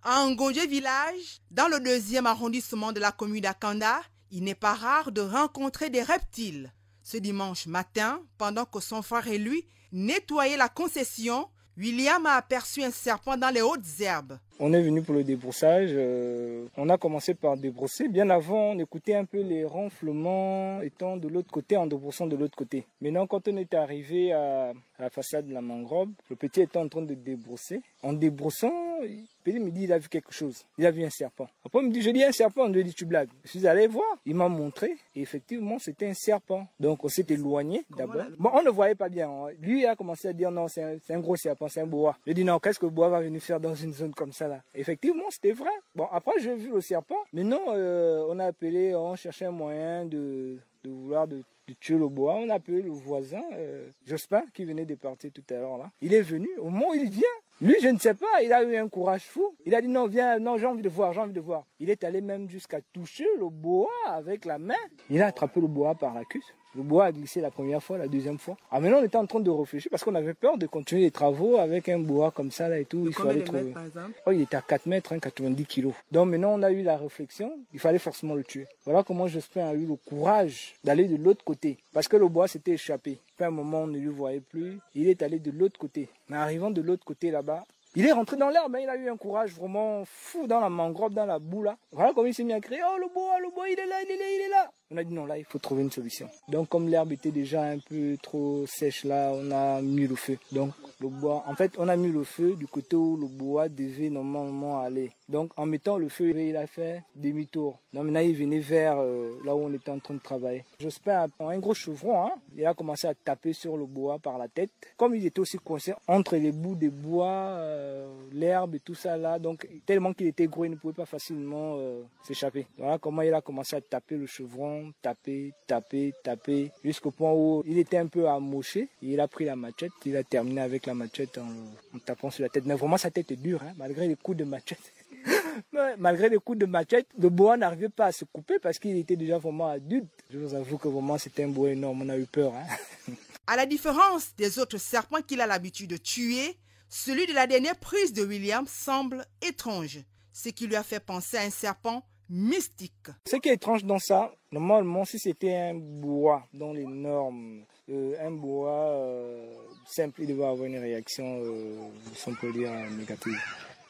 À Ngoje village, dans le 2e arrondissement de la commune d'Akanda, il n'est pas rare de rencontrer des reptiles. Ce dimanche matin, pendant que son frère et lui nettoyaient la concession, William a aperçu un serpent dans les hautes herbes. On est venu pour le débroussage. On a commencé par débrousser. Bien avant, on écoutait un peu les ronflements étant de l'autre côté, en débroussant de l'autre côté. Maintenant, quand on est arrivé à la façade de la mangrove, le petit était en train de débrousser. En débroussant, le petit me dit qu'il a vu quelque chose. Il a vu un serpent. Après, il me dit, je dis un serpent. Je lui ai dit, tu blagues. Je suis allé voir. Il m'a montré. Et effectivement, c'était un serpent. Donc, on s'est éloigné d'abord. Bon, on ne voyait pas bien. Lui, il a commencé à dire, non, c'est un gros serpent, c'est un boa. Je lui ai dit, non, qu'est-ce que le boa va venir faire dans une zone comme ça là? Effectivement, c'était vrai. Bon, après, j'ai vu le serpent. Mais non, on a appelé, on cherchait un moyen de tuer le boa. On a appelé le voisin, Jospin, qui venait de partir tout à l'heure là. Il est venu. Au moment où il vient, lui, je ne sais pas, il a eu un courage fou. Il a dit non, viens, non, j'ai envie de voir, j'ai envie de voir. Il est allé même jusqu'à toucher le boa avec la main. Il a attrapé le boa par la queue. Le bois a glissé la première fois, la deuxième fois. Ah, maintenant, on était en train de réfléchir parce qu'on avait peur de continuer les travaux avec un bois comme ça là et tout. Il fallait trouver. Mètres, par exemple? Oh, il était à 4 mètres, 90 kilos. Donc maintenant, on a eu la réflexion, il fallait forcément le tuer. Voilà comment Jospin a eu le courage d'aller de l'autre côté. Parce que le bois s'était échappé. À un moment, on ne lui voyait plus. Il est allé de l'autre côté. Mais arrivant de l'autre côté là-bas, il est rentré dans l'herbe, hein, il a eu un courage vraiment fou dans la mangrove, dans la boue là. Voilà comment il s'est mis à crier, oh le bois, il est là, il est là, il est là. On a dit non, là il faut trouver une solution. Donc comme l'herbe était déjà un peu trop sèche là, on a mis le feu. Donc le bois, en fait on a mis le feu du côté où le bois devait normalement aller. Donc en mettant le feu, il a fait demi-tour. Donc maintenant il venait vers là où on était en train de travailler. Jospin a un gros chevron, hein. Il a commencé à taper sur le bois par la tête. Comme il était aussi coincé entre les bouts des bois, l'herbe et tout ça là, donc tellement qu'il était gros, il ne pouvait pas facilement s'échapper. Voilà comment il a commencé à taper le chevron, taper, jusqu'au point où il était un peu amoché. Il a pris la machette, il a terminé avec la machette en tapant sur la tête. Mais vraiment sa tête est dure, hein, malgré les coups de machette. Malgré les coups de machette, le bois n'arrivait pas à se couper parce qu'il était déjà vraiment adulte. Je vous avoue que vraiment c'était un bois énorme, on a eu peur. Hein. À la différence des autres serpents qu'il a l'habitude de tuer, celui de la dernière prise de William semble étrange, ce qui lui a fait penser à un serpent mystique. Ce qui est étrange dans ça, normalement si c'était un bois dans les normes, un bois simple, il devait avoir une réaction, si on peut dire, négative.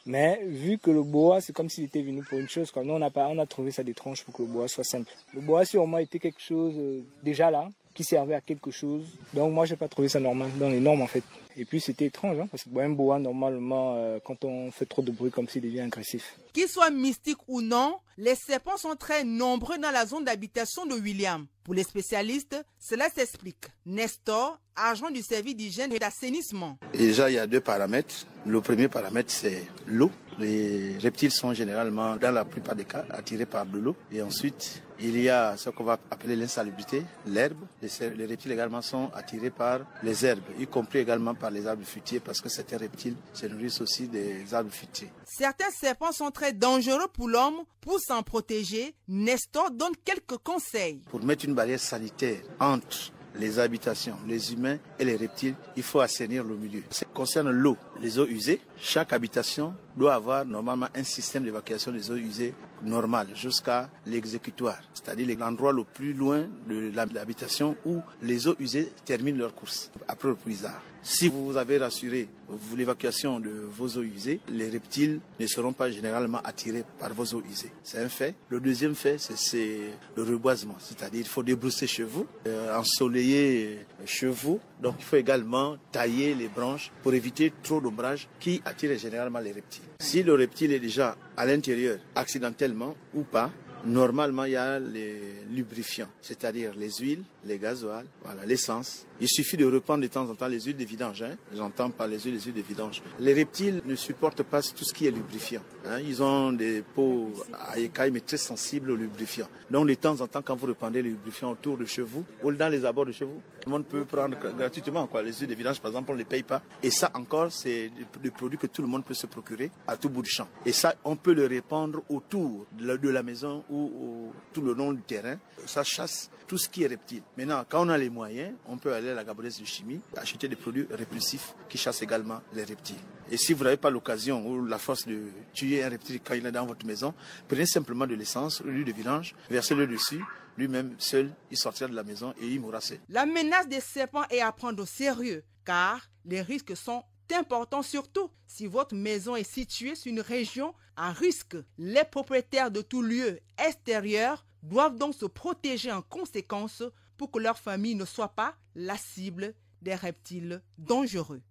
Mais vu que le bois, c'est comme s'il était venu pour une chose, nous on a trouvé ça d'étrange pour que le bois soit simple. Le bois sûrement était quelque chose déjà là, qui servait à quelque chose. Donc moi j'ai pas trouvé ça normal, dans les normes en fait. Et puis c'était étrange, hein, parce que un boa normalement, quand on fait trop de bruit comme ça, il devient agressif. Qu'il soit mystique ou non, les serpents sont très nombreux dans la zone d'habitation de William. Pour les spécialistes, cela s'explique. Nestor, agent du service d'hygiène et d'assainissement. Déjà, il y a 2 paramètres. Le premier paramètre, c'est l'eau. Les reptiles sont généralement, dans la plupart des cas, attirés par de l'eau. Et ensuite, il y a ce qu'on va appeler l'insalubrité, l'herbe. Les reptiles également sont attirés par les herbes, y compris également par les arbres fruitiers, parce que certains reptiles se nourrissent aussi des arbres fruitiers. Certains serpents sont très dangereux pour l'homme. Pour s'en protéger, Nestor donne quelques conseils. Pour mettre une barrière sanitaire entre les habitations, les humains et les reptiles, il faut assainir le milieu. Ce qui concerne l'eau, les eaux usées, chaque habitation doit avoir normalement un système d'évacuation des eaux usées normal jusqu'à l'exécutoire, c'est-à-dire l'endroit le plus loin de l'habitation où les eaux usées terminent leur course, après le puisard. Si vous avez rassuré l'évacuation de vos eaux usées, les reptiles ne seront pas généralement attirés par vos eaux usées. C'est un fait. Le deuxième fait, c'est le reboisement, c'est-à-dire il faut débrousser chez vous, ensoleiller chez vous. Donc il faut également tailler les branches pour éviter trop d'ombrage qui attire généralement les reptiles. Si le reptile est déjà à l'intérieur, accidentellement ou pas, normalement il y a les lubrifiants, c'est-à-dire les huiles, les gasoils, voilà, l'essence. Il suffit de reprendre de temps en temps les huiles de vidange, hein. J'entends par les huiles de vidange. Les reptiles ne supportent pas tout ce qui est lubrifiant, hein. Ils ont des peaux à écailles mais très sensibles au lubrifiant. Donc de temps en temps, quand vous répandez les lubrifiants autour de chez vous ou dans les abords de chez vous, tout le monde peut prendre gratuitement, quoi. Les huiles de vidange, par exemple, on ne les paye pas. Et ça encore, c'est des produits que tout le monde peut se procurer à tout bout de champ. Et ça, on peut le répandre autour de la maison ou tout le long du terrain. Ça chasse tout ce qui est reptile. Maintenant, quand on a les moyens, on peut aller à la Gabonaise de chimie, acheter des produits répulsifs qui chassent également les reptiles. Et si vous n'avez pas l'occasion ou la force de tuer un reptile quand il est dans votre maison, prenez simplement de l'essence, de l'huile de vidange, versez-le dessus. Lui-même, seul, il sortira de la maison et il mourra seul. La menace des serpents est à prendre au sérieux, car les risques sont importants, surtout si votre maison est située sur une région à risque. Les propriétaires de tout lieu extérieur doivent donc se protéger en conséquence pour que leur famille ne soit pas la cible des reptiles dangereux.